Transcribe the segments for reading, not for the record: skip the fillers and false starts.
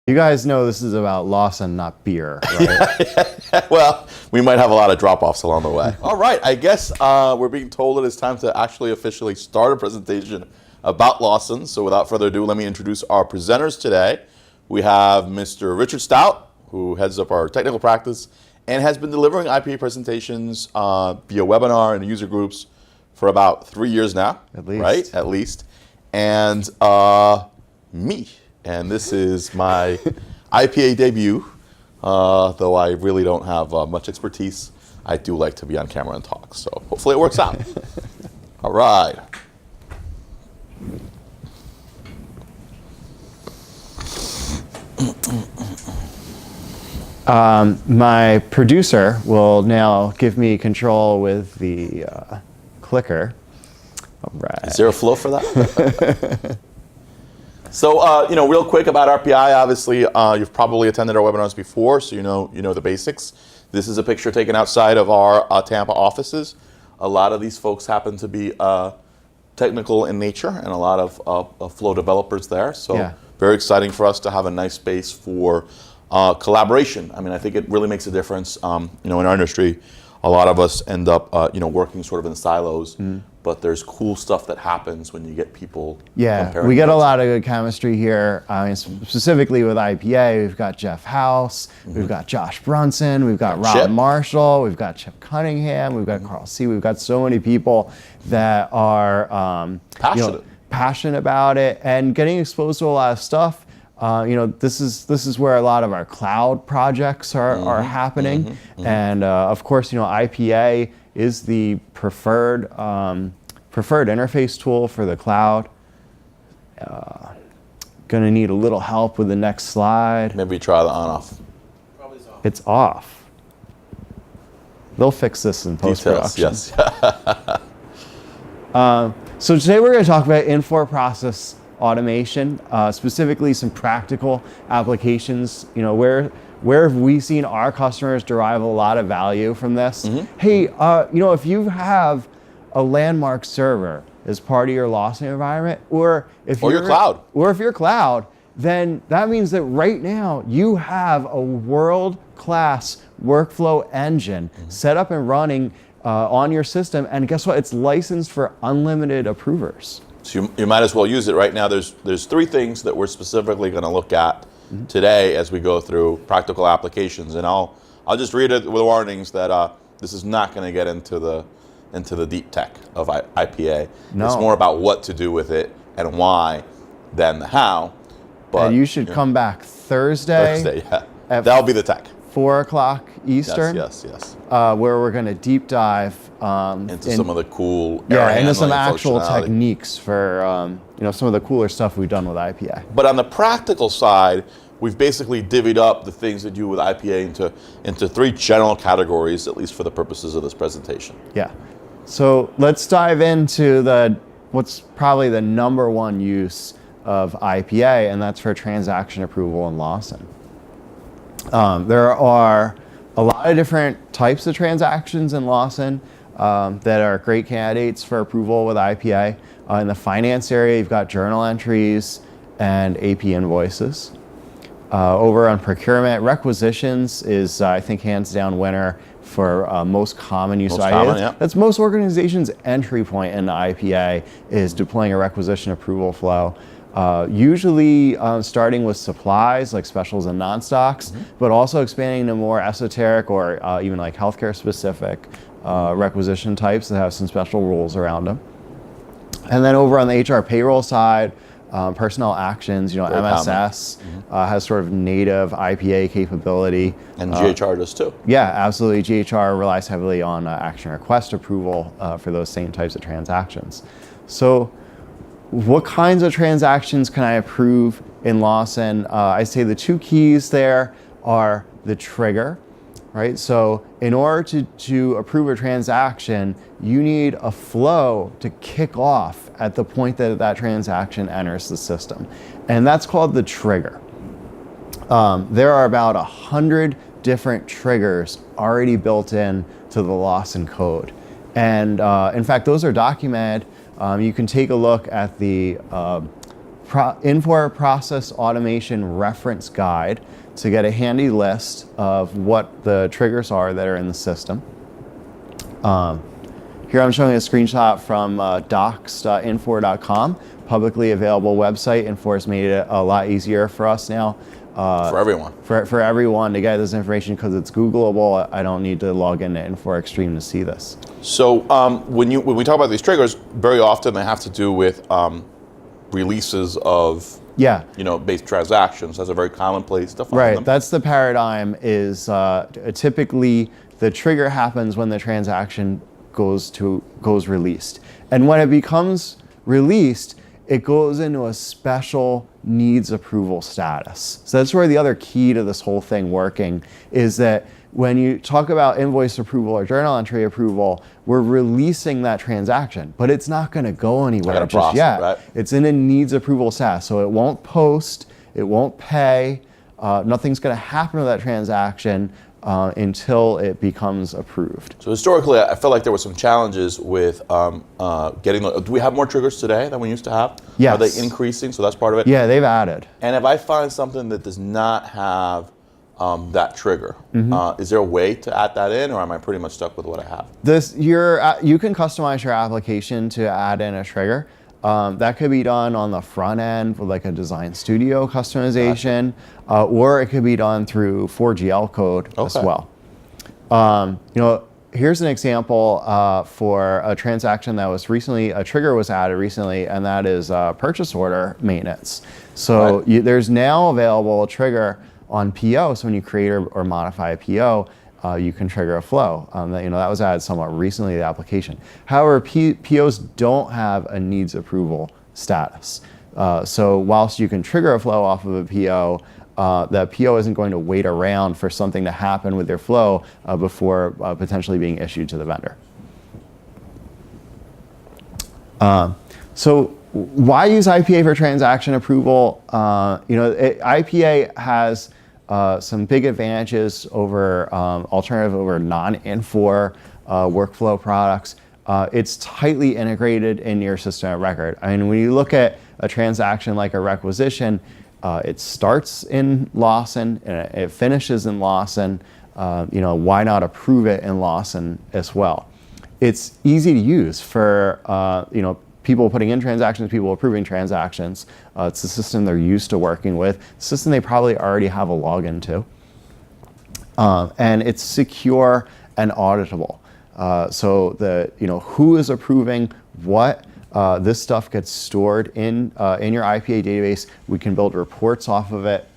You guys know this is about Lawson, not beer, right? Well, we might have a lot of drop-offs along the way. All right, I guess we're being told it is time to actually officially start a presentation about Lawson. So without further ado, let me introduce our presenters today. We have Mr. Richard Stout, who heads up our technical practice and has been delivering IPA presentations via webinar and user groups for about 3 years now. At least. Right? At least. And me. And this is my IPA debut. Though I really don't have much expertise, I do like to be on camera and talk. So hopefully it works out. All right. My producer will now give me control with the clicker. All right. Is there a flow for that? So, real quick about RPI, obviously, you've probably attended our webinars before, so you know the basics. This is a picture taken outside of our Tampa offices. A lot of these folks happen to be technical in nature and a lot of Flow developers there. So yeah. Very exciting for us to have a nice space for collaboration. I mean, I think it really makes a difference. In our industry, a lot of us end up, working sort of in silos. But there's cool stuff that happens when you get people. Yeah, we get a lot of good chemistry here. I mean, specifically with IPA, we've got Jeff House, we've got Josh Brunson, we've got Rob Chip Marshall, we've got Chip Cunningham, we've got Carl C. We've got so many people that are passionate about it and getting exposed to a lot of stuff. This is where a lot of our cloud projects are happening, and of course, IPA is the preferred interface tool for the cloud. Gonna need a little help with the next slide. Maybe try the on-off. Probably is off. It's off. They'll fix this in post-production. Yes. So today we're going to talk about Infor Process Automation, specifically some practical applications. Where have we seen our customers derive a lot of value from this? Hey, if you have a landmark server as part of your Lawson environment, or if you're cloud, then that means that right now you have a world-class workflow engine set up and running on your system, and guess what? It's licensed for unlimited approvers. So you might as well use it right now. There's three things that we're specifically going to look at today as we go through practical applications, and I'll just read it with warnings that this is not going to get into the deep tech of IPA. No. It's more about what to do with it and why than the how. But and you should come back Thursday. Yeah. That'll be the tech. 4 o'clock Eastern. Yes. Where we're going to deep dive into some of the cool into some actual techniques for some of the cooler stuff we've done with IPA. But on the practical side, we've basically divvied up the things that you do with IPA into three general categories, at least for the purposes of this presentation. Yeah. So let's dive into what's probably the number one use of IPA, and that's for transaction approval in Lawson. There are a lot of different types of transactions in Lawson that are great candidates for approval with IPA. In the finance area, you've got journal entries and AP invoices. Over on procurement, requisitions is, I think, hands down winner for most common use of IPA. Yeah. That's most organizations' entry point into IPA is deploying a requisition approval flow. Usually starting with supplies like specials and non-stocks, but also expanding to more esoteric or even like healthcare specific requisition types that have some special rules around them. And then over on the HR payroll side, personnel actions, MSS has sort of native IPA capability. And GHR does too. Yeah, absolutely. GHR relies heavily on action request approval for those same types of transactions. So what kinds of transactions can I approve in Lawson? I say the two keys there are the trigger, right? So in order to approve a transaction, you need a flow to kick off at the point that transaction enters the system. And that's called the trigger. There are about 100 different triggers already built in to the Lawson code. And in fact, those are documented. You can take a look at the Infor Process Automation reference guide to get a handy list of what the triggers are that are in the system. Here I'm showing a screenshot from docs.infor.com, publicly available website. Infor has made it a lot easier for us now. For everyone. For everyone to get this information because it's Googleable. I don't need to log into Infor Extreme to see this. So when we talk about these triggers, very often they have to do with releases of based transactions. That's a very common place to find them. That's the paradigm. Is typically the trigger happens when the transaction goes released, and when it becomes released, it goes into a special needs approval status. So that's where the other key to this whole thing working is that when you talk about invoice approval or journal entry approval, we're releasing that transaction, but it's not going to go anywhere just yet. Right? It's in a needs approval status, so it won't post, it won't pay, nothing's going to happen to that transaction until it becomes approved. So historically, I felt like there were some challenges with getting. Do we have more triggers today than we used to have? Yes. Are they increasing? So that's part of it. Yeah, they've added. And if I find something that does not have that trigger, is there a way to add that in, or am I pretty much stuck with what I have? You can customize your application to add in a trigger. That could be done on the front end with like a Design Studio customization, or it could be done through 4GL code as well. Here's an example for a transaction that was recently, a trigger was added recently, and that is purchase order maintenance. So there's now available a trigger on PO. So when you create or modify a PO, you can trigger a flow. That was added somewhat recently to the application. However, POs don't have a needs approval status. So whilst you can trigger a flow off of a PO, that PO isn't going to wait around for something to happen with their flow before potentially being issued to the vendor. So why use IPA for transaction approval? IPA has some big advantages over alternative over non-Infor workflow products. It's tightly integrated in your system of record. I mean, when you look at a transaction like a requisition, it starts in Lawson and it finishes in Lawson. Why not approve it in Lawson as well? It's easy to use for people putting in transactions, people approving transactions. It's a system they're used to working with, a system they probably already have a login to. And it's secure and auditable. So who is approving what, this stuff gets stored in your IPA database. We can build reports off of it.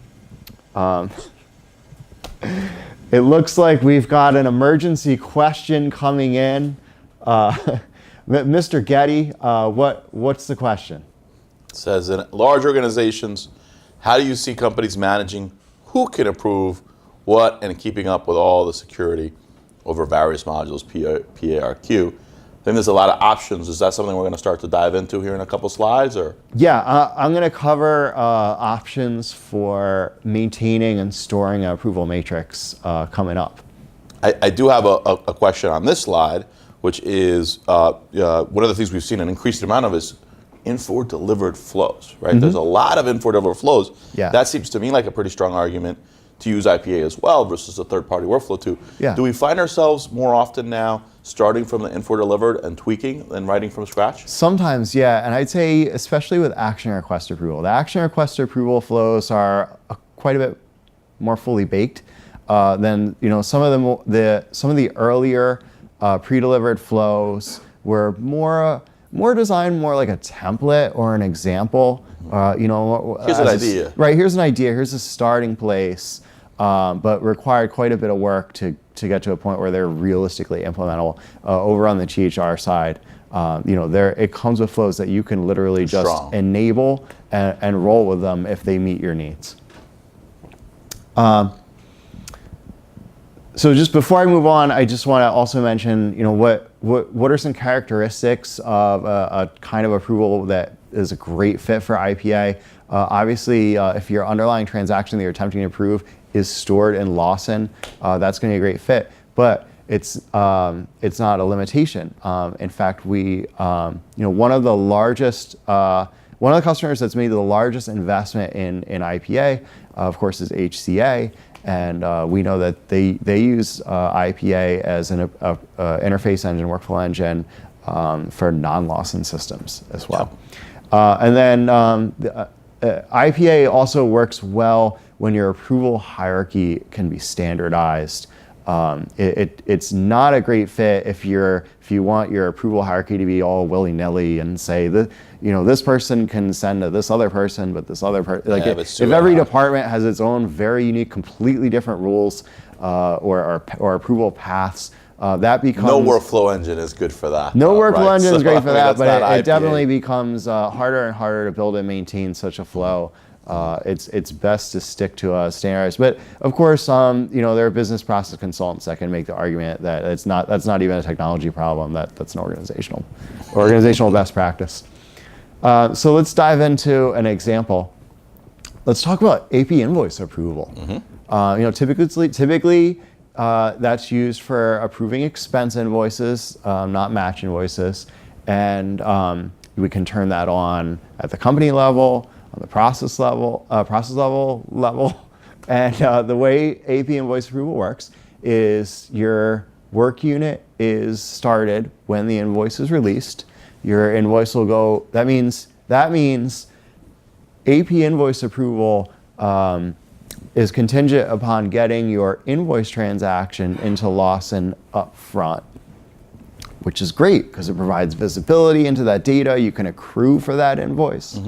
It looks like we've got an emergency question coming in. Mr. Getty, what's the question? It says, in large organizations, how do you see companies managing who can approve what and keeping up with all the security over various modules, PARQ? I think there's a lot of options. Is that something we're going to start to dive into here in a couple slides? Or? Yeah, I'm going to cover options for maintaining and storing an approval matrix coming up. I do have a question on this slide, which is one of the things we've seen an increased amount of is Infor delivered flows, right? There's a lot of Infor delivered flows. Yeah. That seems to me like a pretty strong argument to use IPA as well versus a third-party workflow tool. Yeah. Do we find ourselves more often now starting from the Infor delivered and tweaking than writing from scratch? Sometimes, yeah, and I'd say especially with action request approval. The action request approval flows are quite a bit more fully baked than some of the earlier pre-delivered flows were more designed more like a template or an example. Here's an idea. Right, here's an idea, here's a starting place, but required quite a bit of work to get to a point where they're realistically implementable. Over on the GHR side, it comes with flows that you can literally just enable and roll with them if they meet your needs. So just before I move on, I just want to also mention, what are some characteristics of a kind of approval that is a great fit for IPA? Obviously, if your underlying transaction that you're attempting to approve is stored in Lawson, that's going to be a great fit. But it's not a limitation. In fact, one of the largest one of the customers that's made the largest investment in IPA, of course, is HCA. And we know that they use IPA as an interface engine, workflow engine for non-Lawson systems as well. And then IPA also works well when your approval hierarchy can be standardized. It's not a great fit if you want your approval hierarchy to be all willy-nilly and say that this person can send to this other person, but this other person if every department has its own very unique, completely different rules or approval paths, that becomes no workflow engine is good for that. No workflow engine is great for that, but it IPA. Definitely becomes harder and harder to build and maintain such a flow. It's best to stick to a standardized. But of course, there are business process consultants that can make the argument that that's not even a technology problem. That's an organizational best practice. So let's dive into an example. Let's talk about AP invoice approval. Typically that's used for approving expense invoices, not match invoices, and we can turn that on at the company level, on the process level, and the way AP invoice approval works is your work unit is started when the invoice is released. Your invoice will go. That means AP invoice approval is contingent upon getting your invoice transaction into Lawson up front, which is great because it provides visibility into that data. You can accrue for that invoice.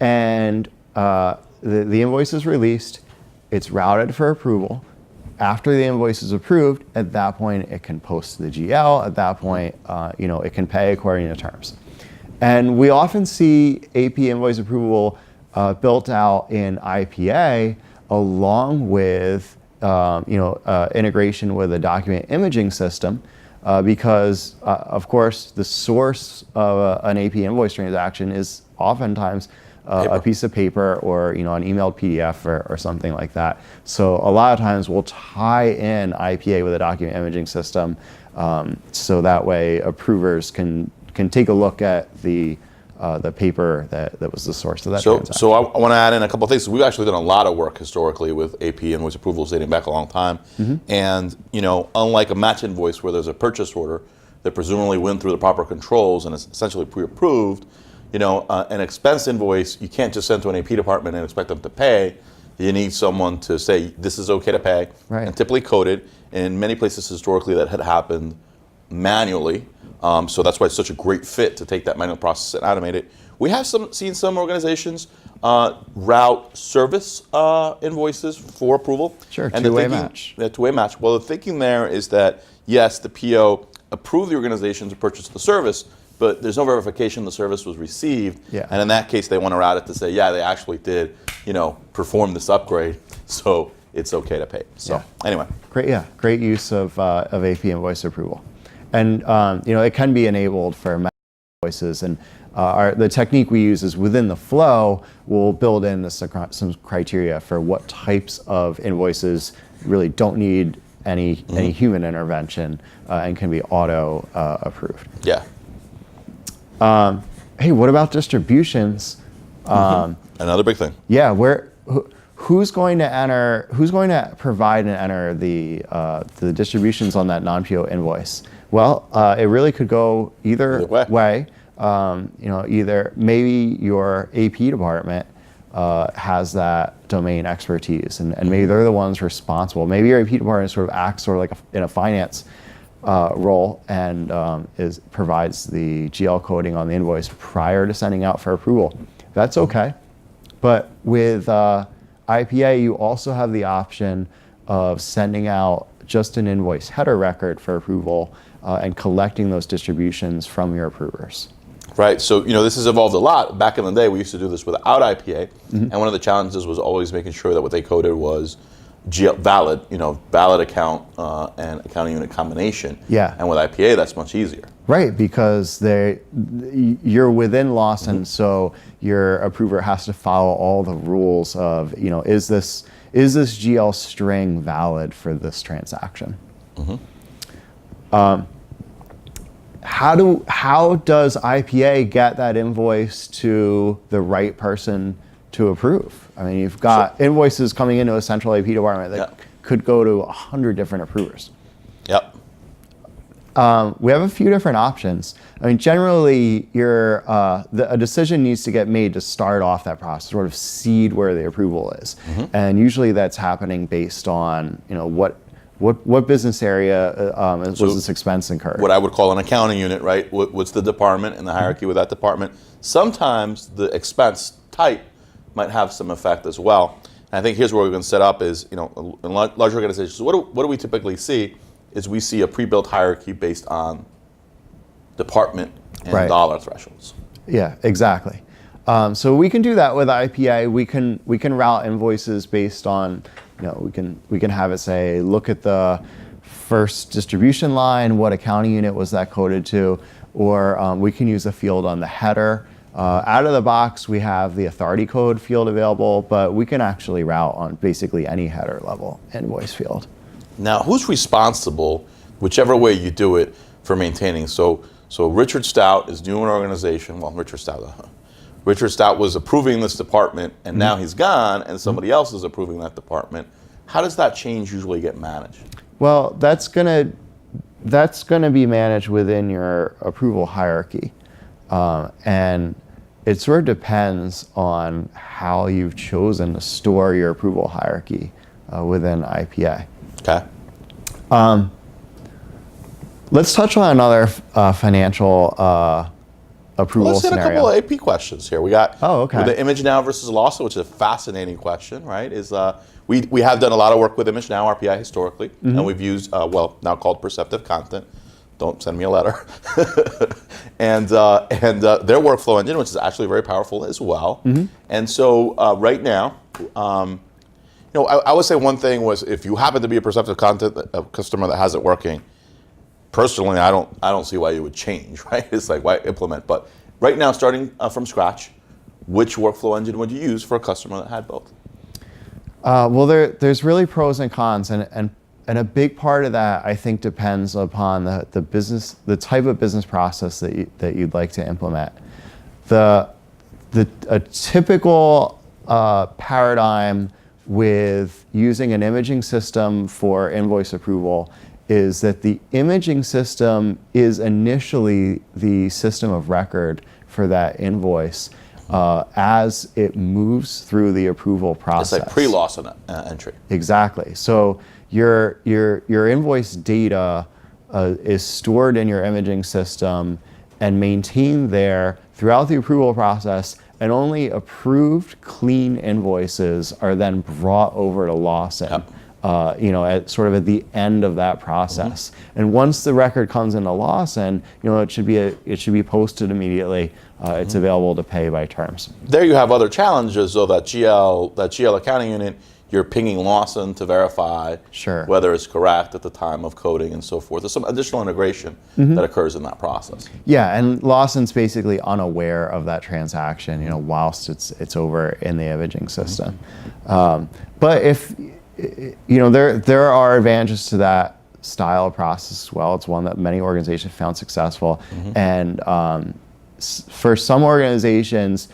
And the invoice is released, it's routed for approval. After the invoice is approved, at that point it can post to the GL. At that point, it can pay according to terms. And we often see AP invoice approval built out in IPA along with integration with a document imaging system because, of course, the source of an AP invoice transaction is oftentimes a piece of paper or an emailed PDF or something like that. So a lot of times we'll tie in IPA with a document imaging system so that way approvers can take a look at the paper that was the source of that transaction. So I want to add in a couple of things. We've actually done a lot of work historically with AP invoice approvals dating back a long time. And unlike a match invoice where there's a purchase order that presumably went through the proper controls and is essentially pre-approved, an expense invoice you can't just send to an AP department and expect them to pay. You need someone to say this is okay to pay, and typically coded. In many places historically that had happened manually. So that's why it's such a great fit to take that manual process and automate it. We have seen some organizations route service invoices for approval. Sure, two-way match. Yeah, two-way match. Well, the thinking there is that, yes, the PO approved the organization to purchase the service, but there's no verification the service was received. And in that case, they want to route it to say, yeah, they actually did, perform this upgrade, so it's okay to pay. So anyway. Great use of AP invoice approval. And it can be enabled for match invoices, and the technique we use is within the flow, we'll build in some criteria for what types of invoices really don't need any human intervention and can be auto approved. Hey, what about distributions? Another big thing. Yeah, who's going to provide and enter the distributions on that non-PO invoice? Well, it really could go either way. Either maybe your AP department has that domain expertise, and maybe they're the ones responsible. Maybe your AP department sort of acts sort of like in a finance role and provides the GL coding on the invoice prior to sending out for approval. That's okay. But with IPA, you also have the option of sending out just an invoice header record for approval and collecting those distributions from your approvers. Right, so this has evolved a lot. Back in the day, we used to do this without IPA, and one of the challenges was always making sure that what they coded was valid account and accounting unit combination. And with IPA, that's much easier. Right, because you're within Lawson, so your approver has to follow all the rules of, is this GL string valid for this transaction? how does IPA get that invoice to the right person to approve? I mean, you've got invoices coming into a central AP department that could go to 100 different approvers. Yep. We have a few different options. I mean, generally, a decision needs to get made to start off that process, sort of seed where the approval is, and usually that's happening based on what business area was this expense incurred. What I would call an accounting unit, right? What's the department and the hierarchy with that department? Sometimes the expense type might have some effect as well. And I think here's where we've been set up is, in large organizations, what do we typically see? Is we see a pre-built hierarchy based on department and dollar thresholds. Yeah, exactly. So we can do that with IPA. We can route invoices based on, we can have it say, look at the first distribution line, what accounting unit was that coded to, or we can use a field on the header. Out of the box, we have the authority code field available, but we can actually route on basically any header level invoice field. Now, who's responsible, whichever way you do it, for maintaining? So Richard Stout is new in an organization. Well, Richard Stout was approving this department, and now he's gone, and somebody else is approving that department. How does that change usually get managed? Well, that's gonna be managed within your approval hierarchy, and it sort of depends on how you've chosen to store your approval hierarchy within IPA. Okay. Let's touch on another financial approval Let's hit scenario. a couple of AP questions here. We got with the ImageNow versus Lawson, which is a fascinating question, right? We have done a lot of work with ImageNow RPI historically, and we've used now called Perceptive Content. Don't send me a letter. and their workflow engine, which is actually very powerful as well. And so right now, I would say one thing was, if you happen to be a Perceptive Content a customer that has it working, personally, I don't see why you would change, right? It's like, why implement? But right now, starting from scratch, which workflow engine would you use for a customer that had both? Well, there's really pros and cons, and a big part of that, I think, depends upon the type of business process that you'd like to implement. A typical paradigm with using an imaging system for invoice approval is that the imaging system is initially the system of record for that invoice as it moves through the approval process. It's like pre-Lawson entry. Exactly. So your invoice data is stored in your imaging system and maintained there throughout the approval process, and only approved clean invoices are then brought over to Lawson. At sort of at the end of that process. And once the record comes into Lawson, it should be posted immediately. It's available to pay by terms. There you have other challenges, though. That GL accounting unit, you're pinging Lawson to verify whether it's correct at the time of coding and so forth. There's some additional integration that occurs in that process. Yeah, and Lawson's basically unaware of that transaction, whilst it's over in the imaging system. But if there are advantages to that style of process as well. It's one that many organizations found successful, and for some organizations,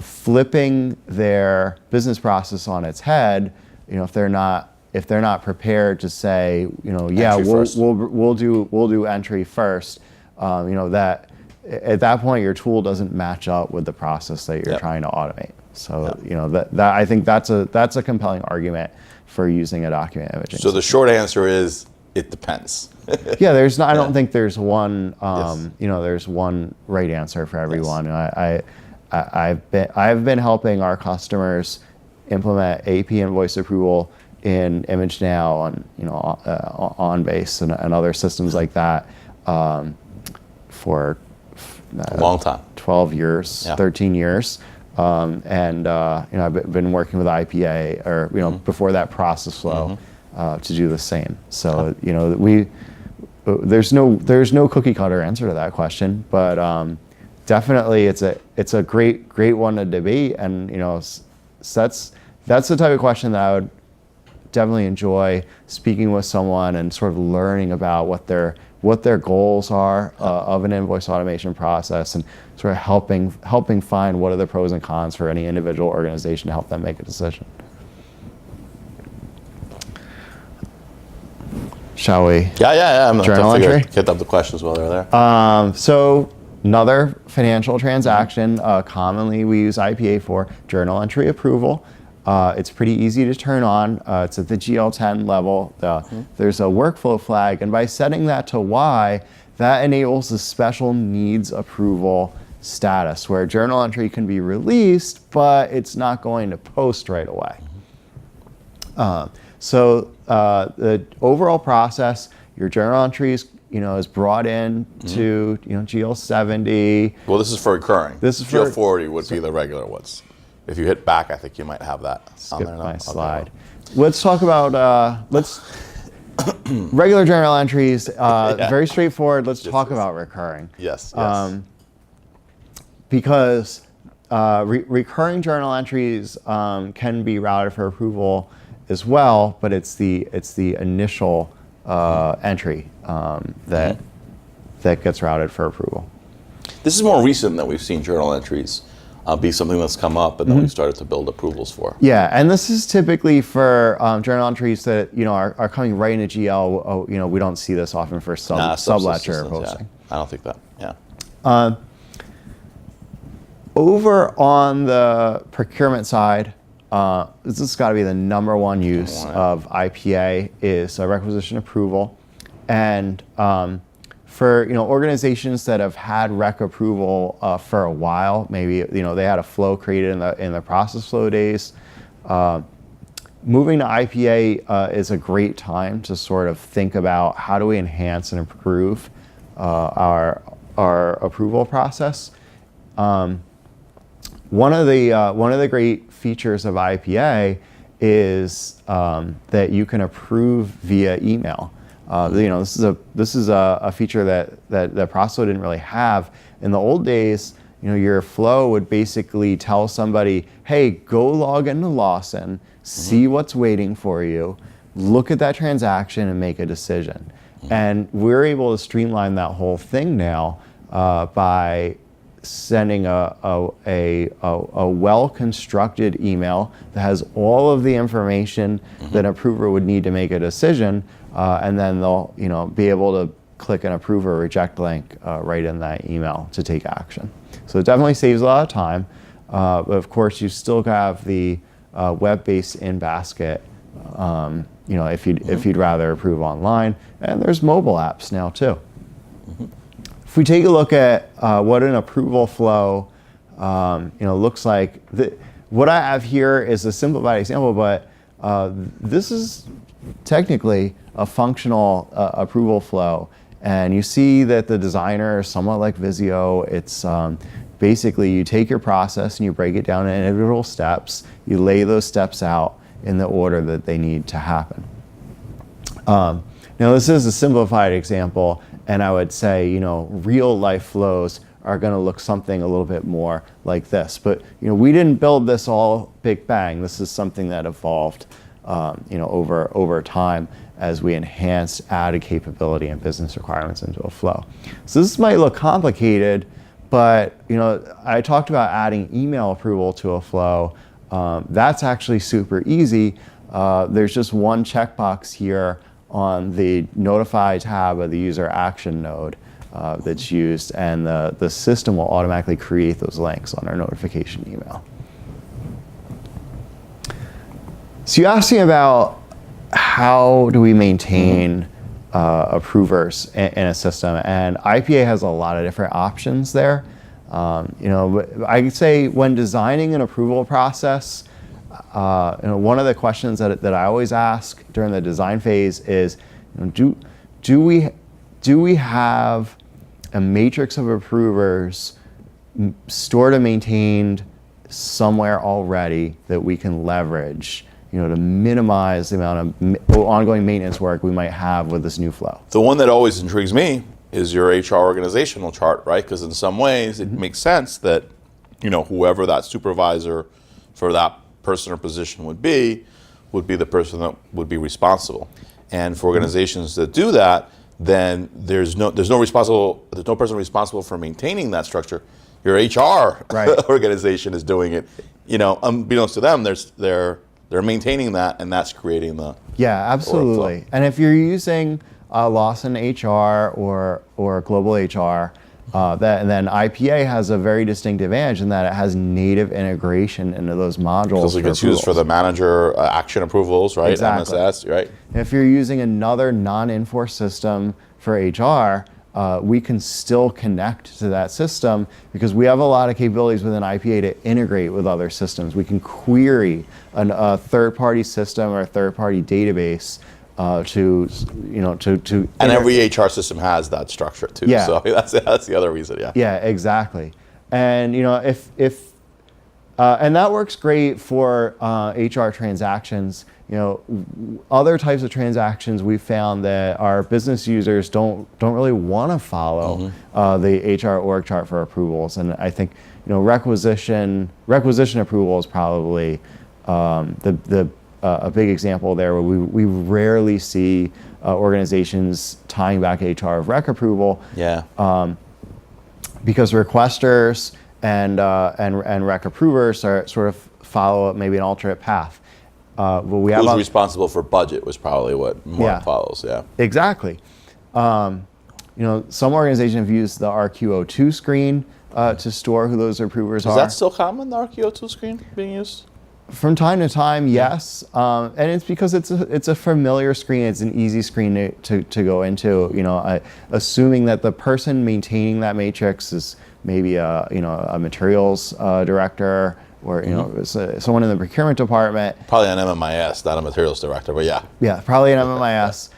flipping their business process on its head, if they're not prepared to say, we'll do entry first, that at that point your tool doesn't match up with the process that you're trying to automate. So that I think that's a compelling argument for using a document imaging. So the short answer is, it depends. Yeah, I don't think there's one there's one right answer for everyone. I've been helping our customers implement AP invoice approval in ImageNow and OnBase and other systems like that for a long time, 12 years, 13 years. I've been working with IPA, or before that process flow, to do the same. So there's no cookie cutter answer to that question, but definitely it's a great one to debate, and that's the type of question that I would definitely enjoy speaking with someone and sort of learning about what their what their goals are of an invoice automation process, and sort of helping find what are the pros and cons for any individual organization to help them make a decision. Shall we? Yeah. I'm Journal entry? Get up the questions while they're there. So another financial transaction, commonly we use IPA for journal entry approval. It's pretty easy to turn on. It's at the GL10 level. There's a workflow flag, and by setting that to Y, that enables the special needs approval status, where journal entry can be released, but it's not going to post right away. So the overall process, your journal entries, is brought in to GL70. Well, this is for recurring. This is for GL40 would be the regular ones. If you hit back, I think you might have that on skip there now. my slide. Let's talk about regular journal entries. Very straightforward. Let's talk about recurring. Yes. Because recurring journal entries can be routed for approval as well, but it's the initial entry that gets routed for approval. This is more recent that we've seen journal entries be something that's come up, and then we started to build approvals for. Yeah, and this is typically for journal entries that are coming right into GL. We don't see this often for subledger posting. Yeah. I don't think that. Yeah. Over on the procurement side, this has got to be the number one use of IPA is requisition approval, and for organizations that have had rec approval for a while, maybe they had a flow created in the process flow days. Moving to IPA is a great time to sort of think about how do we enhance and improve our approval process. One of the great features of IPA is that you can approve via email. This is a feature that Process didn't really have. In the old days, your flow would basically tell somebody, hey, go log into Lawson, see what's waiting for you, look at that transaction and make a decision. And we're able to streamline that whole thing now by sending a well-constructed email that has all of the information that an approver would need to make a decision, and then they'll be able to click an approve or reject link right in that email to take action. So it definitely saves a lot of time, but of course you still have the web-based in-basket if you'd rather approve online, and there's mobile apps now too. If we take a look at what an approval flow looks like, what I have here is a simplified example, but this is technically a functional approval flow. And you see that the designer is somewhat like Visio. It's basically you take your process and you break it down in individual steps. You lay those steps out in the order that they need to happen. Now this is a simplified example, and I would say real life flows are going to look something a little bit more like this. But we didn't build this all big bang. This is something that evolved over time as we enhanced added capability and business requirements into a flow. So this might look complicated, but I talked about adding email approval to a flow. That's actually super easy. There's just one checkbox here on the notify tab of the user action node that's used, and the system will automatically create those links on our notification email. So you asked me about how do we maintain approvers in a system, and IPA has a lot of different options there. I'd say when designing an approval process, one of the questions that I always ask during the design phase is, do we have a matrix of approvers stored and maintained somewhere already that we can leverage, to minimize the amount of ongoing maintenance work we might have with this new flow? The one that always intrigues me is your HR organizational chart, right? Because in some ways it makes sense that whoever that supervisor for that person or position would be the person that would be responsible. And for organizations that do that, then there's no person responsible for maintaining that structure. Your HR organization is doing it. Unbeknownst to them, they're maintaining that, and that's creating the absolutely. workflow. And if you're using Lawson HR or Global HR, then IPA has a very distinct advantage in that it has native integration into those modules. Because it gets used for the manager action approvals, right? Exactly. MSS, right? If you're using another non-Infor system for HR, we can still connect to that system because we have a lot of capabilities within IPA to integrate with other systems. We can query a third-party system or a third-party database to and every HR system has that structure too. Yeah. So that's the other reason. Yeah. Yeah, exactly. And and that works great for HR transactions. Other types of transactions we found that our business users don't really want to follow the HR org chart for approvals. And I think requisition approval is probably a big example there where we rarely see organizations tying back HR of rec approval. Yeah. Because requesters and rec approvers sort of follow maybe an alternate path. Who's responsible for budget was probably what more follows. Yeah. Exactly. Some organizations have used the RQO2 screen to store who those approvers are. Is that still common, the RQO2 screen being used? From time to time, yes, and it's because it's a familiar screen. It's an easy screen to go into. Assuming that the person maintaining that matrix is maybe a materials director or someone in the procurement department. Probably an MMIS, not a materials director, but yeah. Yeah, probably an MMIS.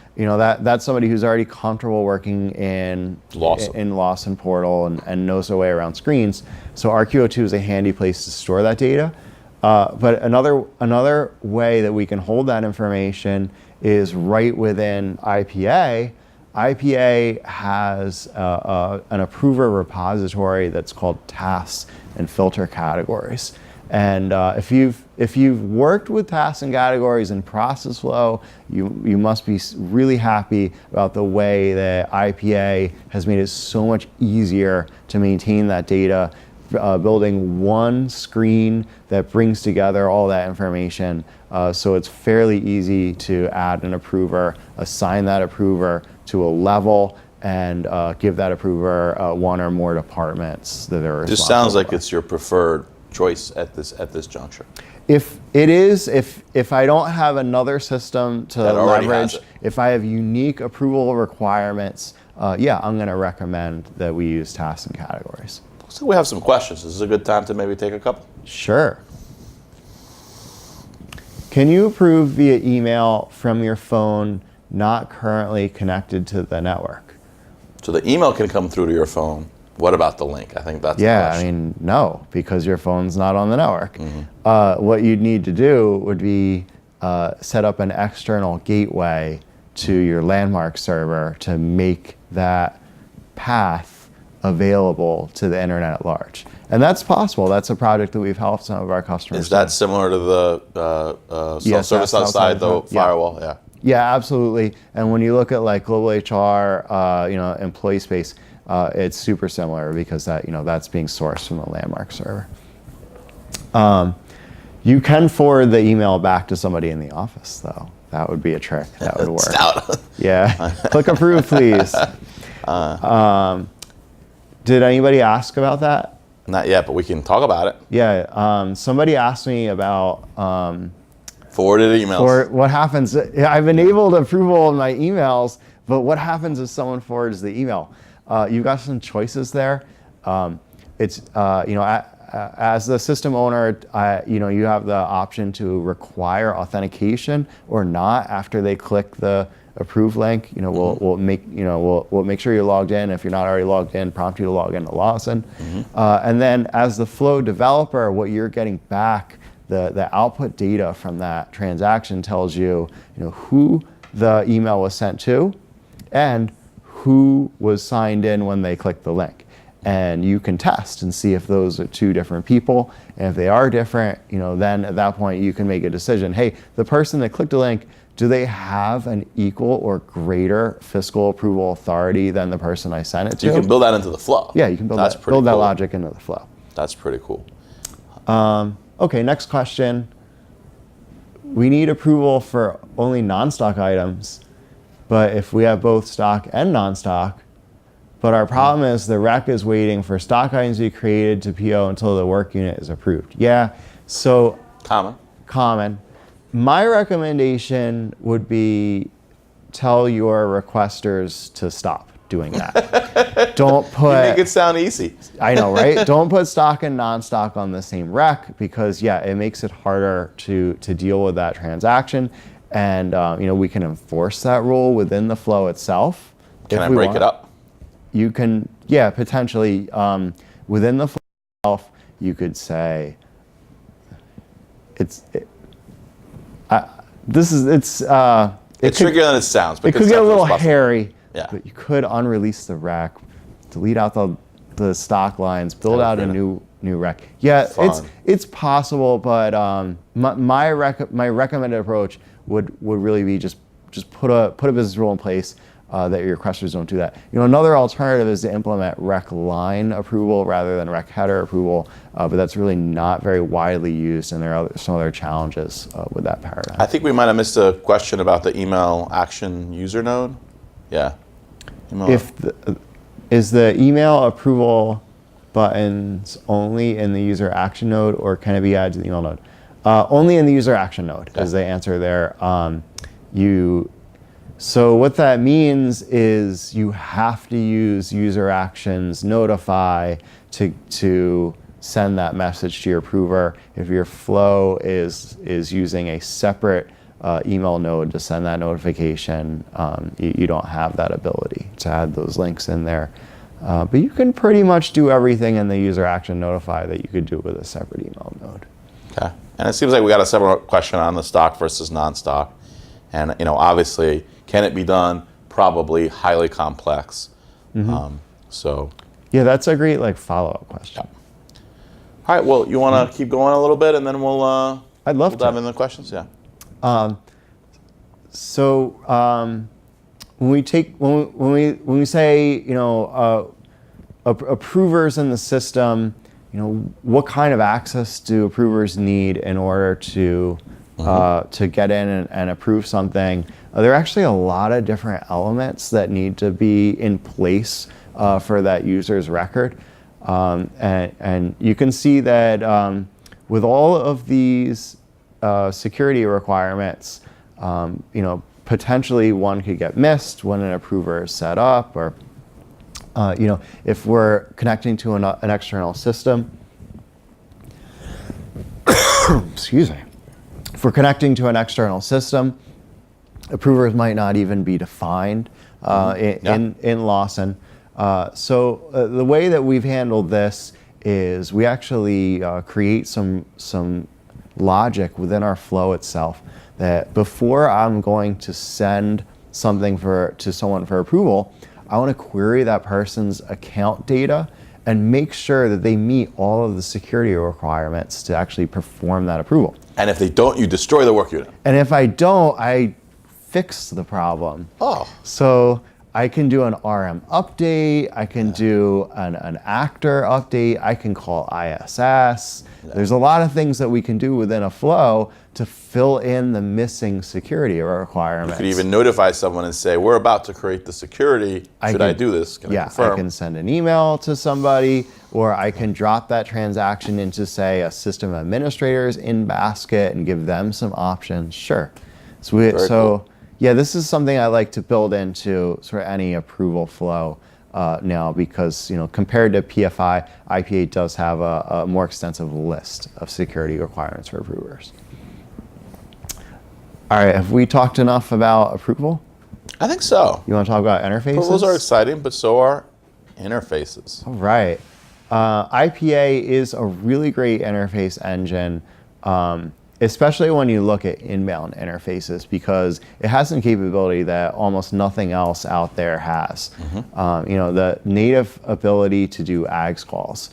That's somebody who's already comfortable working in Lawson Portal and knows their way around screens. So RQO2 is a handy place to store that data. But another way that we can hold that information is right within IPA. IPA has an approver repository that's called tasks and filter categories. And if you've worked with tasks and categories in process flow, you must be really happy about the way that IPA has made it so much easier to maintain that data. Building one screen that brings together all that information, so it's fairly easy to add an approver, assign that approver to a level, and give that approver one or more departments that they're responsible for. This sounds like it's your preferred choice at this juncture. If I don't have another system to leverage, if I have unique approval requirements, I'm going to recommend that we use tasks and categories. So we have some questions. This is a good time to maybe take a couple. Sure. Can you approve via email from your phone not currently connected to the network? So the email can come through to your phone. What about the link? I think that's the question. No, because your phone's not on the network. What you'd need to do would be set up an external gateway to your landmark server to make that path available to the internet at large. And that's possible. That's a project that we've helped some of our customers. Is that similar to the self-service outside the firewall? Yeah. Yeah, absolutely. And when you look at like Global HR, employee space, it's super similar because that's being sourced from the landmark server. You can forward the email back to somebody in the office, though. That would be a trick. That would work. Yeah. Click approve, please. Did anybody ask about that? Not yet, but we can talk about it. Yeah. Somebody asked me about forwarded emails. Or what happens? I've enabled approval in my emails, but what happens if someone forwards the email? You've got some choices there. As the system owner, you have the option to require authentication or not after they click the approve link. We'll make sure you're logged in. If you're not already logged in, prompt you to log into Lawson. And then as the flow developer, what you're getting back, the output data from that transaction tells you, who the email was sent to and who was signed in when they clicked the link. and you can test and see if those are two different people. And if they are different, then at that point you can make a decision. Hey, the person that clicked a link, do they have an equal or greater fiscal approval authority than the person I sent it to? You can build that into the flow. Yeah, you can build that cool. logic into the flow. That's pretty cool. Okay, next question. We need approval for only non-stock items, but if we have both stock and non-stock, but our problem is the rec is waiting for stock items to be created to PO until the work unit is approved. Yeah, so common. My recommendation would be tell your requesters to stop doing that. Don't put... You make it sound easy. I know, right? Don't put stock and non-stock on the same rec because, yeah, it makes it harder to deal with that transaction. And, we can enforce that rule within the flow itself. Can I break it up? You can, yeah, potentially. Within the flow itself, you could say, it's trickier than it sounds. It could get a little hairy, yeah. But you could unrelease the rec, delete out the stock lines, build out a new rec. Yeah, it's possible, but my recommended approach would really be just put a business rule in place that your requesters don't do that. Another alternative is to implement rec line approval rather than rec header approval, but that's really not very widely used, and there are some other challenges with that paradigm. I think we might have missed a question about the email action user node. Yeah. Is the email approval buttons only in the user action node, or can it be added to the email node? Only in the user action node, is the answer there. So what that means is you have to use user actions notify to send that message to your approver. If your flow is using a separate email node to send that notification, you don't have that ability to add those links in there. But you can pretty much do everything in the user action notify that you could do with a separate email node. Okay. And it seems like we got a separate question on the stock versus non-stock. And obviously, can it be done? Probably highly complex. Yeah, that's a great follow-up question. Yeah. All right. Well, you want to keep going a little bit, and then we'll I'd love dive into the questions. Yeah. When we say approvers in the system, what kind of access do approvers need in order to get in and approve something? There are actually a lot of different elements that need to be in place for that user's record, and you can see that with all of these security requirements, potentially one could get missed when an approver is set up, or if we're connecting to an external system. Excuse me. If we're connecting to an external system, approvers might not even be defined in Lawson. So the way that we've handled this is we actually create some logic within our flow itself that before I'm going to send something to someone for approval, I want to query that person's account data and make sure that they meet all of the security requirements to actually perform that approval. And if they don't, you destroy the work unit. And if I don't, I fix the problem. Oh. So I can do an RM update, I can do an actor update, I can call ISS. There's a lot of things that we can do within a flow to fill in the missing security requirements. You could even notify someone and say, we're about to create the security. Should I do this? Can I confirm? I can send an email to somebody, or I can drop that transaction into, say, a system administrator's in basket and give them some options. Sure. Cool. Yeah, this is something I like to build into sort of any approval flow now, because compared to PFI, IPA does have a more extensive list of security requirements for approvers. All right, have we talked enough about approval? I think so. You want to talk about interfaces? Approvals are exciting, but so are interfaces. All right. IPA is a really great interface engine. especially when you look at inbound interfaces, because it has some capability that almost nothing else out there has. The native ability to do AGS calls.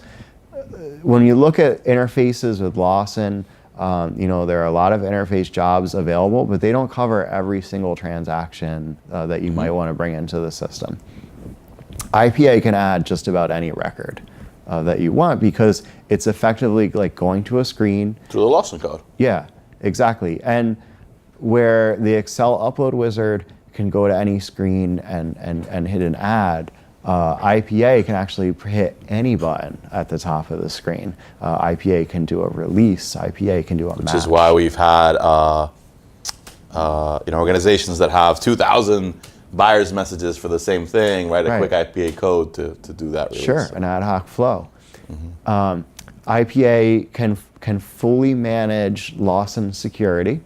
When you look at interfaces with Lawson, there are a lot of interface jobs available, but they don't cover every single transaction that you might want to bring into the system. IPA can add just about any record that you want, because it's effectively like going to a screen. Through the Lawson code. Yeah, exactly. And where the Excel upload wizard can go to any screen and hit an add, IPA can actually hit any button at the top of the screen. IPA can do a release. IPA can do a match. Which is why we've had organizations that have 2,000 buyer's messages for the same thing, write a quick IPA code to do that release. Sure, an ad hoc flow. IPA can fully manage Lawson security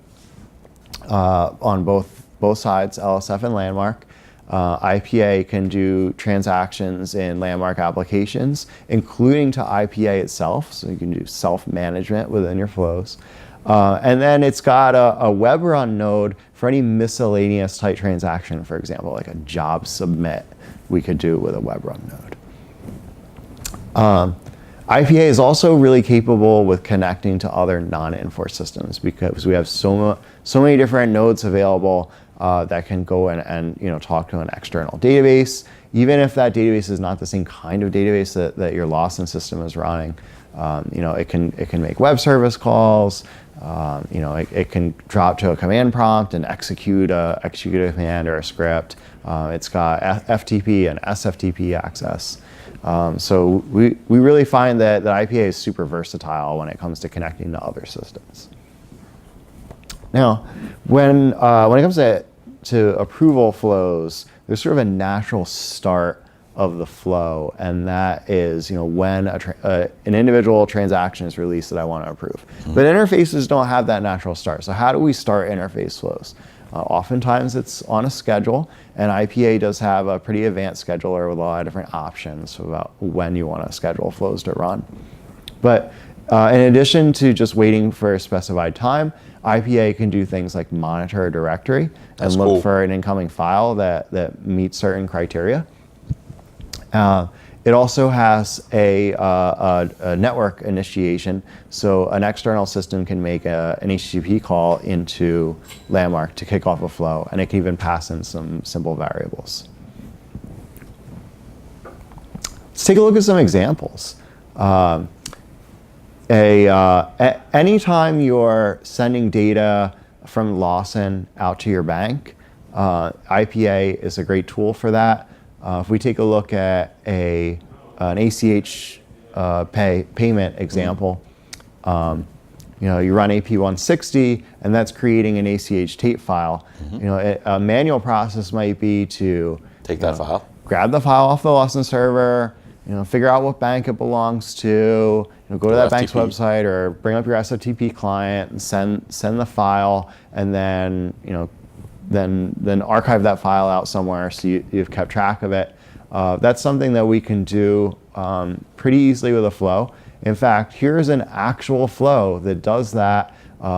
on both sides, LSF and Landmark. IPA can do transactions in Landmark applications, including to IPA itself, so you can do self-management within your flows. And then it's got a web run node for any miscellaneous type transaction, for example, like a job submit we could do with a web run node. IPA is also really capable with connecting to other non-Infor systems, because we have so many different nodes available that can go and talk to an external database, even if that database is not the same kind of database that your Lawson system is running. It can make web service calls. It can drop to a command prompt and execute a command or a script. It's got FTP and SFTP access. So we really find that IPA is super versatile when it comes to connecting to other systems. Now, when it comes to approval flows, there's sort of a natural start of the flow, and that is when an individual transaction is released that I want to approve. But interfaces don't have that natural start. So how do we start interface flows? Oftentimes it's on a schedule, and IPA does have a pretty advanced scheduler with a lot of different options about when you want to schedule flows to run. But in addition to just waiting for a specified time, IPA can do things like monitor a directory and look for an incoming file that meets certain criteria. It also has a network initiation, so an external system can make an HTTP call into Landmark to kick off a flow, and it can even pass in some simple variables. Let's take a look at some examples. Anytime you're sending data from Lawson out to your bank, IPA is a great tool for that. If we take a look at an ACH payment example, you run AP 160, and that's creating an ACH tape file. A manual process might be to take that file, grab the file off the Lawson server, figure out what bank it belongs to, go to that bank's website, or bring up your SFTP client and send the file, and then then archive that file out somewhere so you've kept track of it. That's something that we can do pretty easily with a flow. In fact, here's an actual flow that does that.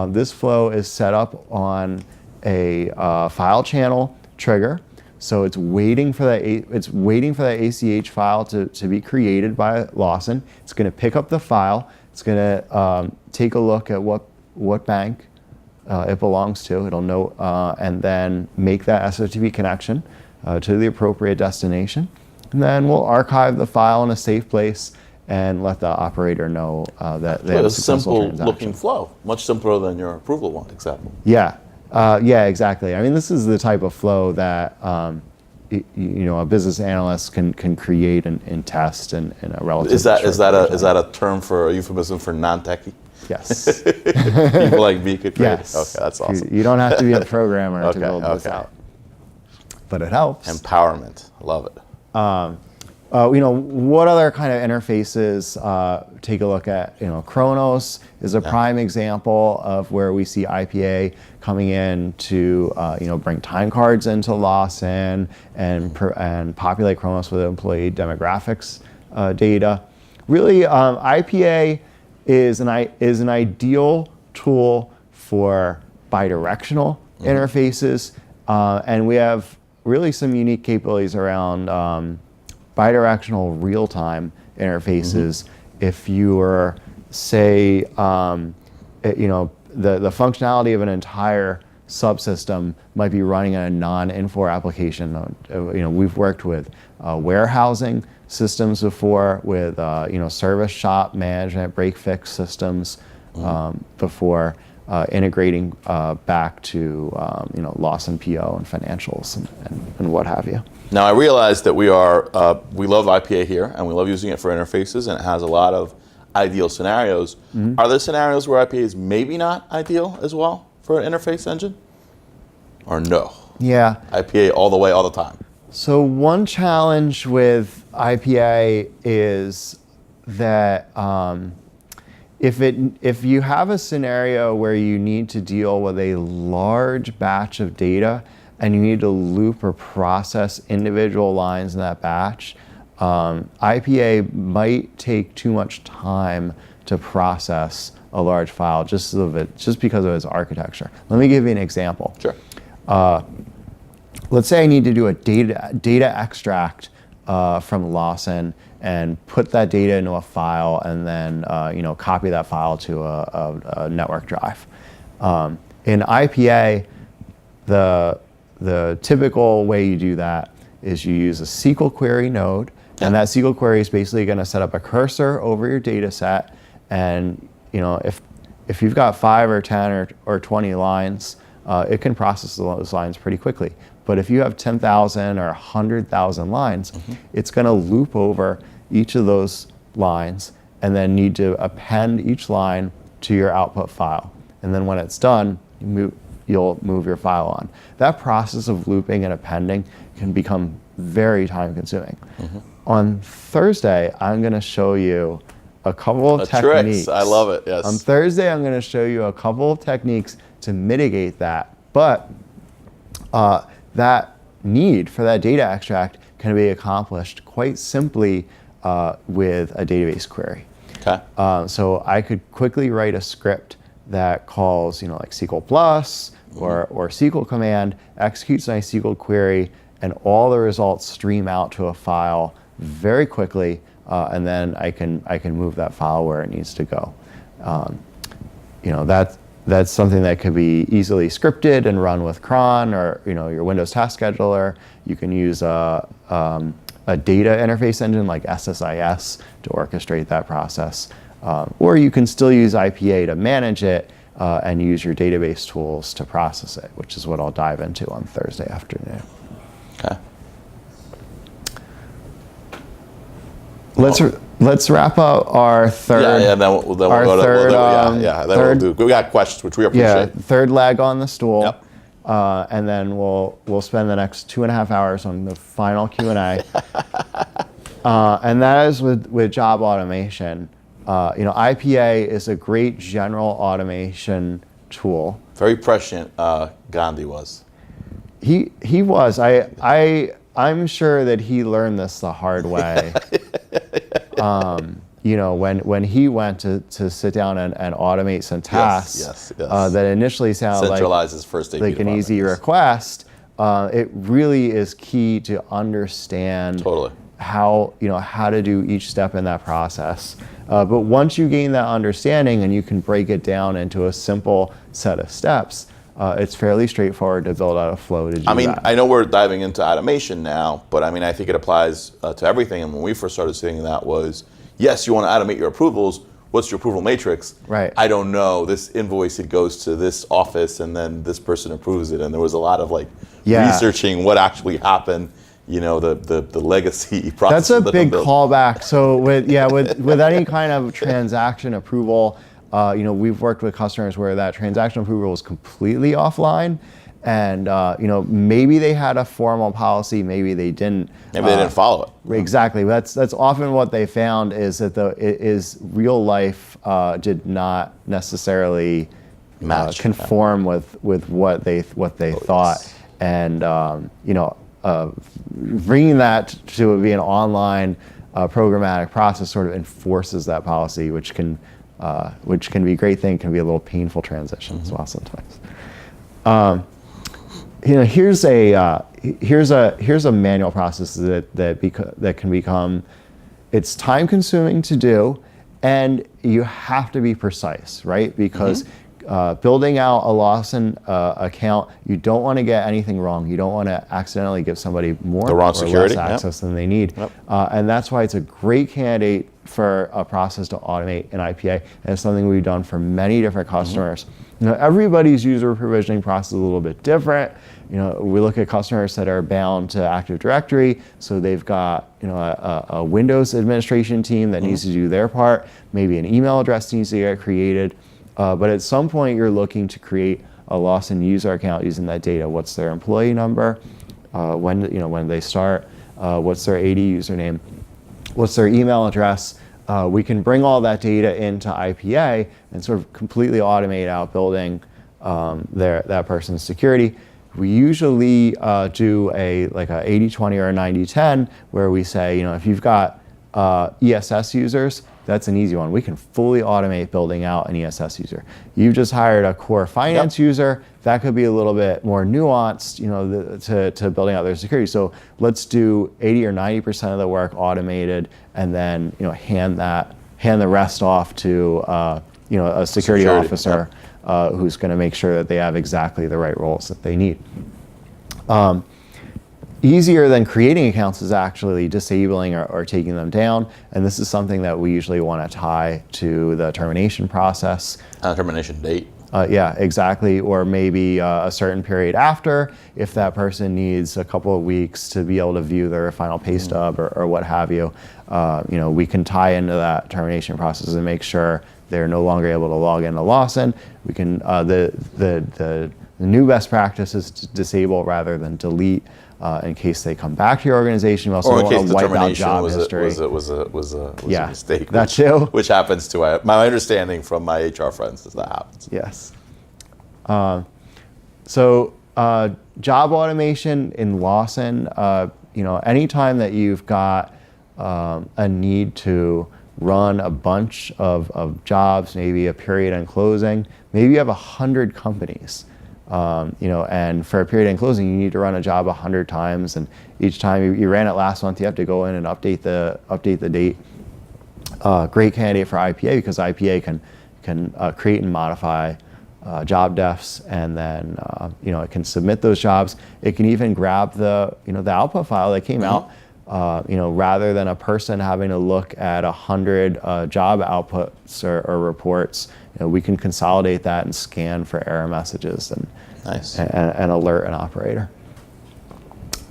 This flow is set up on a file channel trigger. So it's waiting for that ACH file to be created by Lawson. It's going to pick up the file. It's going to take a look at what bank it belongs to. It'll know, and then make that SFTP connection to the appropriate destination. And then we'll archive the file in a safe place and let the operator know that they have a successful transaction. Simple looking flow, much simpler than your approval one example. Yeah, exactly. I mean, this is the type of flow that a business analyst can create and test in a relatively Is that a term for a euphemism for non-techie? Yes. People like me could create yes. it. Okay, that's awesome. You don't have to be a programmer to build this out. But it helps. Empowerment. Love it. What other kind of interfaces? Take a look at, Kronos is a prime example of where we see IPA coming in to, bring time cards into Lawson and populate Kronos with employee demographics data. Really, IPA is an ideal tool for bidirectional interfaces, and we have really some unique capabilities around bidirectional real-time interfaces. If you were, say, the functionality of an entire subsystem might be running in a non-Infor application. We've worked with warehousing systems before, with service shop management, break-fix systems before, integrating back to loss and PO and financials and what have you. Now I realize that we love IPA here, and we love using it for interfaces, and it has a lot of ideal scenarios. Are there scenarios where IPA is maybe not ideal as well for an interface engine? Or no? Yeah. IPA all the way, all the time. So one challenge with IPA is that if you have a scenario where you need to deal with a large batch of data and you need to loop or process individual lines in that batch, IPA might take too much time to process a large file just because of its architecture. Let me give you an example. Sure. Let's say I need to do a data extract from Lawson and put that data into a file, and then copy that file to a network drive. In IPA, the typical way you do that is you use a SQL query node, and that SQL query is basically going to set up a cursor over your data set, and if you've got 5 or 10 or 20 lines, it can process those lines pretty quickly. But if you have 10,000 or 100,000 lines, it's going to loop over each of those lines and then need to append each line to your output file. And then when it's done, you'll move your file on. That process of looping and appending can become very time consuming. On Thursday, I'm going to show you a couple of techniques. Tricks. I love it, yes. On Thursday, I'm going to show you a couple of techniques to mitigate that. But that need for that data extract can be accomplished quite simply with a database query. Okay. So I could quickly write a script that calls, like SQL plus or SQL command, executes my SQL query, and all the results stream out to a file very quickly, and then I can move that file where it needs to go. That's something that could be easily scripted and run with cron or your Windows Task Scheduler. You can use a data interface engine like SSIS to orchestrate that process. Or you can still use IPA to manage it and use your database tools to process it, which is what I'll dive into on Thursday afternoon. Okay. Let's wrap up our third. Then we'll go to third. We got questions, which we appreciate. Yeah, third leg on the stool. Yep. And then we'll spend the next 2.5 hours on the final Q&A. And that is with job automation. IPA is a great general automation tool. Very prescient, Gandhi was. He was. I'm sure that he learned this the hard way. When he went to sit down and automate some tasks that initially sounded like an easy request, it really is key to understand how to do each step in that process. But once you gain that understanding and you can break it down into a simple set of steps, it's fairly straightforward to build out a flow to do that. I know we're diving into automation now, but I think it applies to everything. And when we first started seeing that was, yes, you want to automate your approvals. What's your approval matrix? Right. I don't know. This invoice, it goes to this office, and then this person approves it. And there was a lot of researching what actually happened. The legacy process. That's a big callback. So with any kind of transaction approval, we've worked with customers where that transaction approval was completely offline, and maybe they had a formal policy, maybe they didn't. Maybe they didn't follow it. Exactly. That's often what they found is that real life did not necessarily conform with what they thought, and bringing that to be an online programmatic process sort of enforces that policy, which can which can be a great thing, can be a little painful transition as well sometimes. Here's a manual process that can become, it's time consuming to do, and you have to be precise, right? Because building out a Lawson account, you don't want to get anything wrong. You don't want to accidentally give somebody more The wrong or security, less access than they need. And that's why it's a great candidate for a process to automate in IPA. And it's something we've done for many different customers. Everybody's user provisioning process is a little bit different. We look at customers that are bound to Active Directory, so they've got a Windows administration team that needs to do their part. Maybe an email address needs to get created. But at some point, you're looking to create a Lawson user account using that data. What's their employee number? When they start? What's their AD username? What's their email address? We can bring all that data into IPA and sort of completely automate out building that person's security. We usually do a 80-20 or a 90-10, where we say, if you've got ESS users, that's an easy one. We can fully automate building out an ESS user. You've just hired a core finance user. That could be a little bit more nuanced, to building out their security. So let's do 80 or 90% of the work automated, and then hand the rest off to a security officer who's going to make sure that they have exactly the right roles that they need. Easier than creating accounts is actually disabling or taking them down, and this is something that we usually want to tie to the termination process. Termination date. Yeah, exactly, or maybe a certain period after, if that person needs a couple of weeks to be able to view their final pay stub or what have you. We can tie into that termination process and make sure they're no longer able to log into Lawson. We can the new best practice is to disable rather than delete. In case they come back to your organization, you also don't want to wipe out job history. was a mistake. That too. Which happens to my understanding from my HR friends is that happens. Yes. Job automation in Lawson. Anytime that you've got a need to run a bunch of jobs, maybe a period end closing, maybe you have 100 companies. And for a period end closing, you need to run a job 100 times, and each time you ran it last month, you have to go in and update the date. Great candidate for IPA, because IPA can create and modify job defs, and then it can submit those jobs. It can even grab the output file that came out. Rather than a person having to look at 100 job outputs or reports, we can consolidate that and scan for error messages and alert an operator.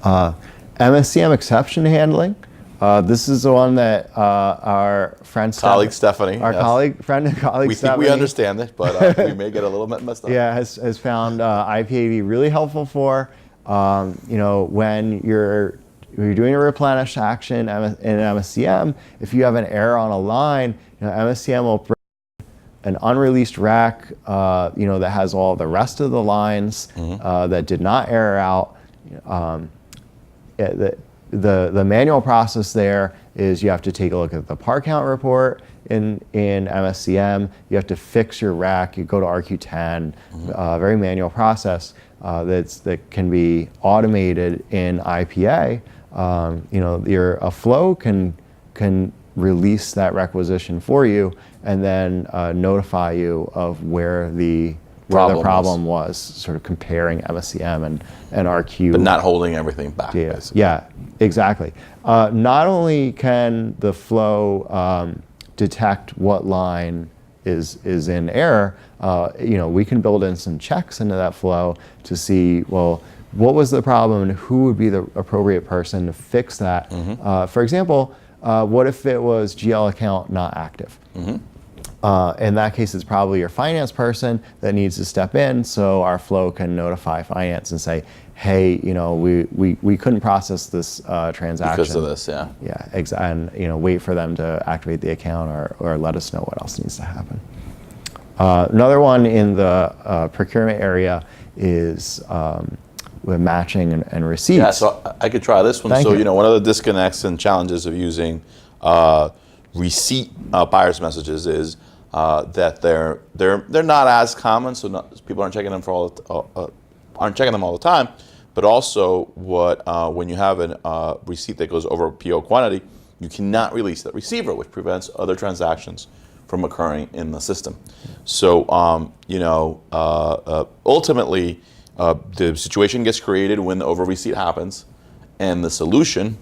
MSCM exception handling. This is the one that our friend colleague Stephanie, friend and colleague we Stephanie, think we understand it, but we may get a little bit messed up. Yeah, has found IPA to be really helpful for when you're doing a replenish action in MSCM. If you have an error on a line, MSCM will bring an unreleased rack, that has all the rest of the lines that did not error out. The manual process there is you have to take a look at the par count report in MSCM. You have to fix your rack. You go to RQ10. Very manual process that can be automated in IPA. A flow can release that requisition for you, and then notify you of where the problem was, sort of comparing MSCM and RQ. But not holding everything back. Yeah, exactly. Not only can the flow detect what line is in error, we can build in some checks into that flow to see, well, what was the problem and who would be the appropriate person to fix that. For example, what if it was GL account not active? In that case, it's probably your finance person that needs to step in, so our flow can notify finance and say, hey, we couldn't process this transaction. Because of this, yeah. Yeah, exactly. And wait for them to activate the account or let us know what else needs to happen. Another one in the procurement area is with matching and receipts. Yeah, so I could try this one. Thank you. One of the disconnects and challenges of using receipt buyer's messages is that they're not as common, so people aren't checking them aren't checking them all the time. But also, when you have a receipt that goes over PO quantity, you cannot release that receiver, which prevents other transactions from occurring in the system. So, ultimately, the situation gets created when the over receipt happens, and the solution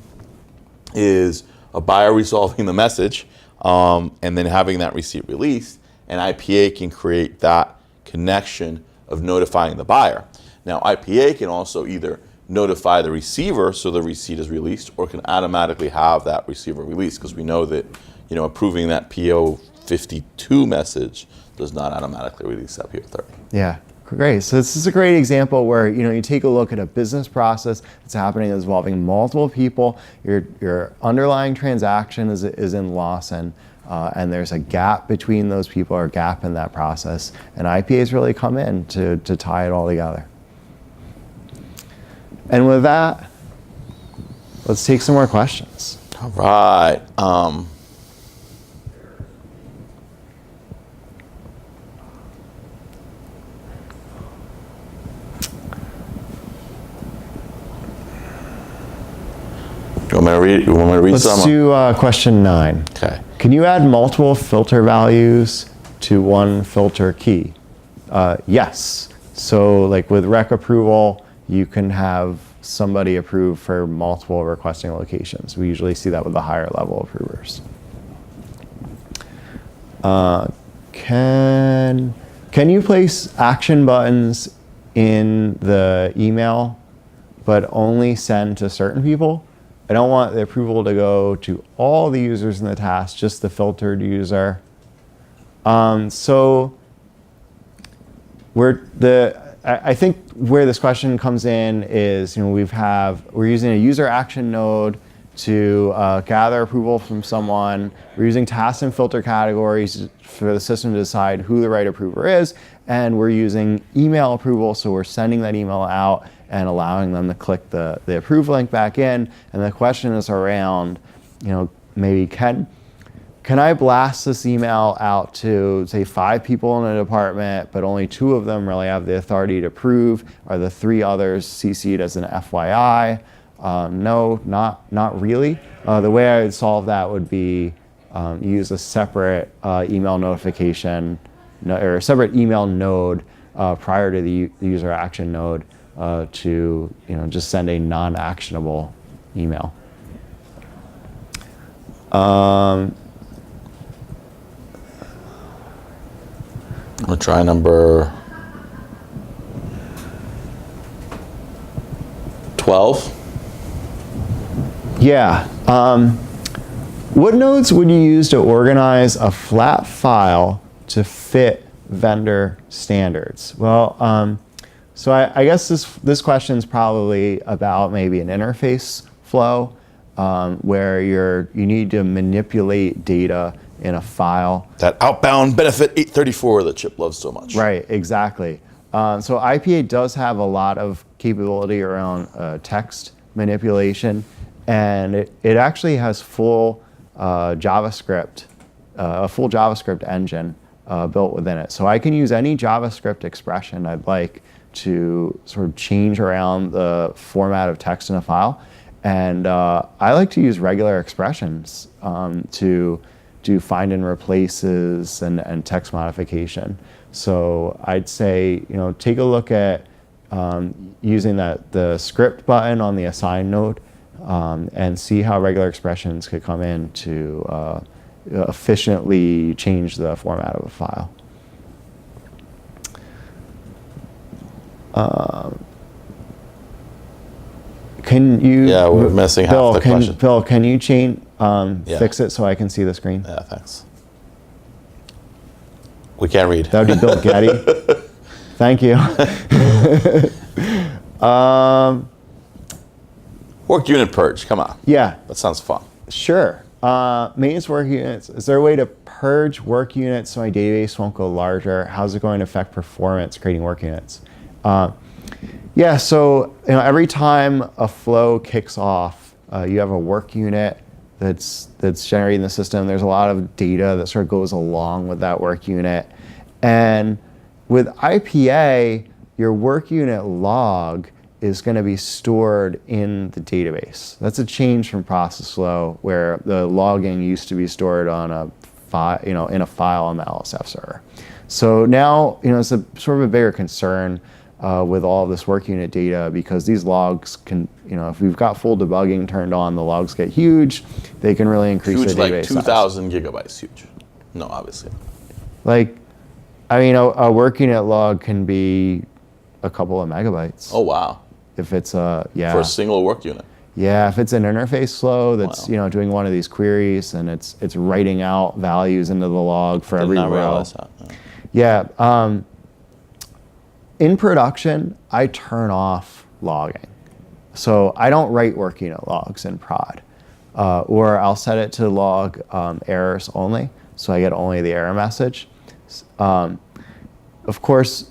is a buyer resolving the message, and then having that receipt released, and IPA can create that connection of notifying the buyer. Now, IPA can also either notify the receiver so the receipt is released, or can automatically have that receiver released, because we know that approving that PO 52 message does not automatically release that PO 30. Yeah, great. So this is a great example where you take a look at a business process that's happening that's involving multiple people. Your underlying transaction is in Lawson, and there's a gap between those people, or a gap in that process, and IPA's really come in to tie it all together. And with that, let's take some more questions. All right. You want me to read some? Let's do question 9. Okay. Can you add multiple filter values to one filter key? Yes. So like with rec approval, you can have somebody approve for multiple requesting locations. We usually see that with the higher level approvers. Can you place action buttons in the email, but only send to certain people? I don't want the approval to go to all the users in the task, just the filtered user. So I think where this question comes in is, we're using a user action node to gather approval from someone. We're using task and filter categories for the system to decide who the right approver is, and we're using email approval, so we're sending that email out and allowing them to click the approve link back in. And the question is around, maybe can I blast this email out to, say, 5 people in a department, but only 2 of them really have the authority to approve? Are the 3 others CC'd as an FYI? No, not really. The way I would solve that would be use a separate email notification, or a separate email node prior to the user action node to just send a non-actionable email. I'm gonna try number 12. Yeah. What nodes would you use to organize a flat file to fit vendor standards? Well, so I guess this question is probably about maybe an interface flow where you need to manipulate data in a file. That outbound benefit 834 that Chip loves so much. Right, exactly. So IPA does have a lot of capability around text manipulation, and it actually has full JavaScript, a full JavaScript engine built within it. So I can use any JavaScript expression I'd like to sort of change around the format of text in a file. And I like to use regular expressions to do find and replaces and text modification. So I'd say, take a look at using the script button on the assign node and see how regular expressions could come in to efficiently change the format of a file. Can you? Yeah, we're missing half the question. Bill, can you fix it so I can see the screen? Yeah, thanks. We can't read. That would be Bill Getty. Thank you. Work unit purge, come on. Yeah. That sounds fun. Sure. Maintenance work units. Is there a way to purge work units so my database won't go larger? How's it going to affect performance creating work units? Yeah, so every time a flow kicks off, you have a work unit that's generated in the system. There's a lot of data that sort of goes along with that work unit. And with IPA, your work unit log is going to be stored in the database. That's a change from process flow, where the logging used to be stored on a file, in a file on the LSF server. So now, it's a sort of a bigger concern with all of this work unit data, because these logs can, if we've got full debugging turned on, the logs get huge. They can really increase the database size. Huge, like 2,000 gigabytes, huge. No, obviously. A work unit log can be a couple of megabytes. Oh, wow. If it's For a single work unit. Yeah, if it's an interface flow that's doing one of these queries, and it's writing out values into the log for every row. Did not realize that. No. Yeah. In production, I turn off logging. So I don't write work unit logs in prod. Or I'll set it to log errors only, so I get only the error message. Of course,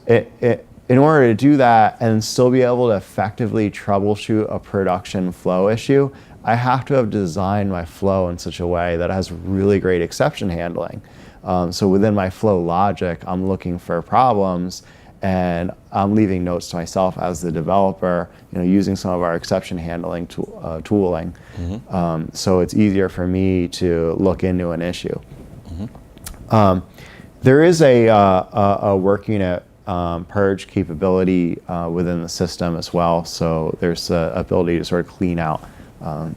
in order to do that and still be able to effectively troubleshoot a production flow issue, I have to have designed my flow in such a way that it has really great exception handling. So within my flow logic, I'm looking for problems, and I'm leaving notes to myself as the developer, using some of our exception handling tooling. Mm-hmm. So it's easier for me to look into an issue. Mm-hmm. There is a work unit purge capability within the system as well. So there's the ability to sort of clean out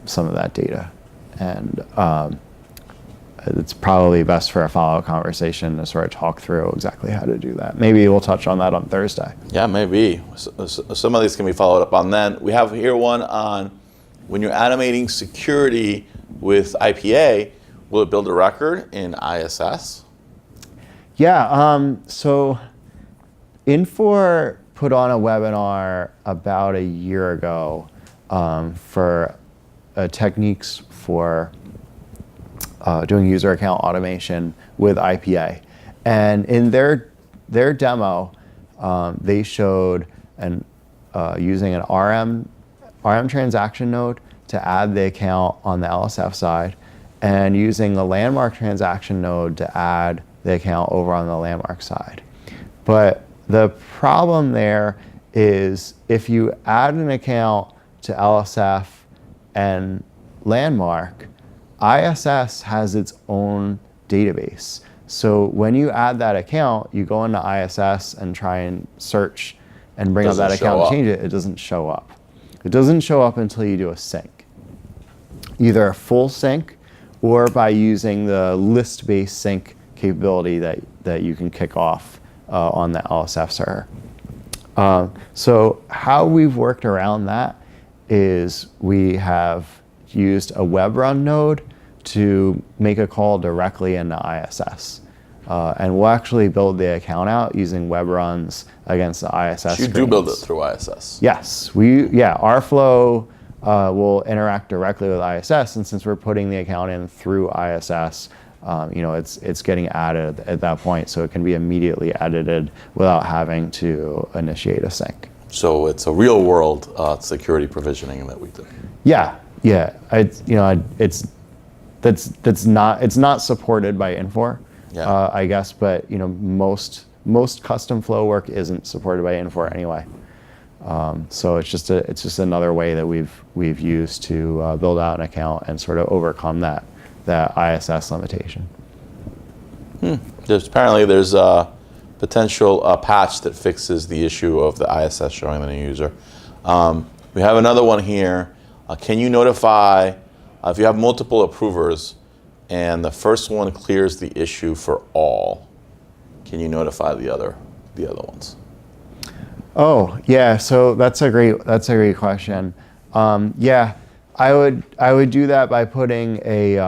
some of that data. And it's probably best for a follow-up conversation to sort of talk through exactly how to do that. Maybe we'll touch on that on Thursday. Yeah, maybe. Some of these can be followed up on then. We have here one on when you're animating security with IPA, will it build a record in ISS? Yeah, so Infor put on a webinar about a year ago for techniques for doing user account automation with IPA. And in their demo, they showed using an RM transaction node to add the account on the LSF side, and using a landmark transaction node to add the account over on the landmark side. But the problem there is if you add an account to LSF and landmark, ISS has its own database. So when you add that account, you go into ISS and try and search and bring up that account and change it, it doesn't show up. It doesn't show up until you do a sync. Either a full sync, or by using the list-based sync capability that you can kick off on the LSF server. So how we've worked around that is we have used a web run node to make a call directly into ISS. And we'll actually build the account out using web runs against the ISS You do build it through ISS? Yes. Our flow will interact directly with ISS, and since we're putting the account in through ISS, it's getting added at that point, so it can be immediately edited without having to initiate a sync. So it's a real world security provisioning that we do. Yeah. It's not supported by Infor, I guess, but most custom flow work isn't supported by Infor anyway. So it's just another way that we've used to build out an account and sort of overcome that ISS limitation. There's a potential patch that fixes the issue of the ISS showing the new user. We have another one here. Can you notify if you have multiple approvers and the first one clears the issue for all? Can you notify the other ones? Oh yeah, so that's a great question. I would do that by putting a.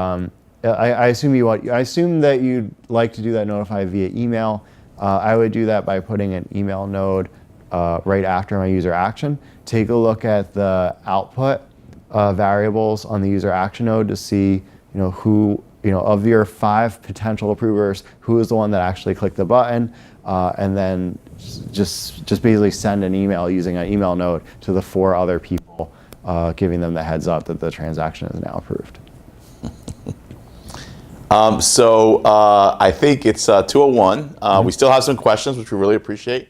I assume that you'd like to do that notify via email. I would do that by putting an email node right after my user action. Take a look at the output variables on the user action node to see who of your 5 potential approvers, who is the one that actually clicked the button, and then just basically send an email using an email node to the 4 other people, giving them the heads up that the transaction is now approved. So I think it's 2:01. We still have some questions, which we really appreciate.